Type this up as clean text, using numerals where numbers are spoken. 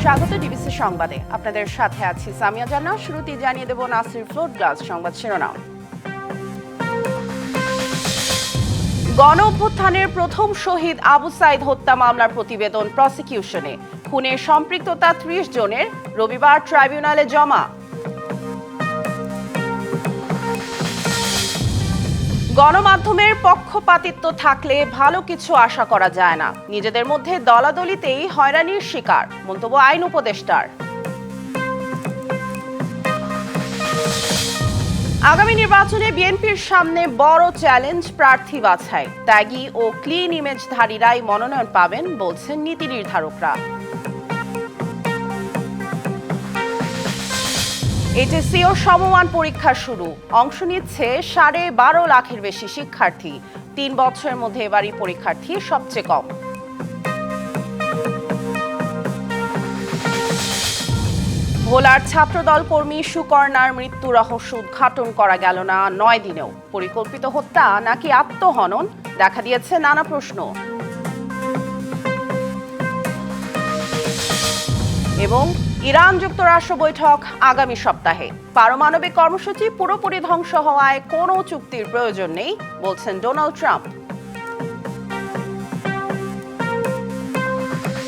স্বাগত ডিবিসি সংবাদে। আপনাদের সাথে আছি সামিয়া জান্না। শুরুতেই জানিয়ে দেব নাসির ফ্লোর গ্লাস সংবাদ শিরোনাম। গণ অভ্যুত্থানের প্রথম শহীদ আবু সাইদ হত্যা মামলার প্রতিবেদন প্রসিকিউশনে। খুনে সম্পৃক্ততা ৩০ জনের, রবিবার ট্রাইব্যুনালে জমা। গণমাধ্যমের পক্ষপাতিত্ব থাকলে ভালো কিছু আশা করা যায় না। নিজেদের মধ্যে দলাদলিতেই হয়রানির শিকার, মন্তব্য আইন উপদেষ্টার। আগামী নির্বাচনে বিএনপির সামনে বড় চ্যালেঞ্জ প্রার্থী বাছাই। ত্যাগী ও ক্লিন ইমেজধারীরাই মনোনয়ন পাবেন বলছেন নীতি নির্ধারকরা। এইচএসসি ও সমমান পরীক্ষা শুরু। অংশ নিচ্ছে 12.5 লাখের বেশি শিক্ষার্থী। 3 বছরের মধ্যে এবারই পরীক্ষার্থী সবচেয়ে কম। ভোলার ছাত্রদল কর্মী সুকর্ণার মৃত্যু রহস্য উদ্ঘাটন করা গেল না 9 দিনেও। পরিকল্পিত হত্যা নাকি আত্মহনন, দেখা দিয়েছে নানা প্রশ্ন। এবং ইরান যুক্তরাষ্ট্র বৈঠক আগামী সপ্তাহে। পারমাণবিক কর্মসূচি পুরোপুরি ধ্বংস হওয়ায় কোনো চুক্তির প্রয়োজন নেই বলছেন ডোনাল্ড ট্রাম্প।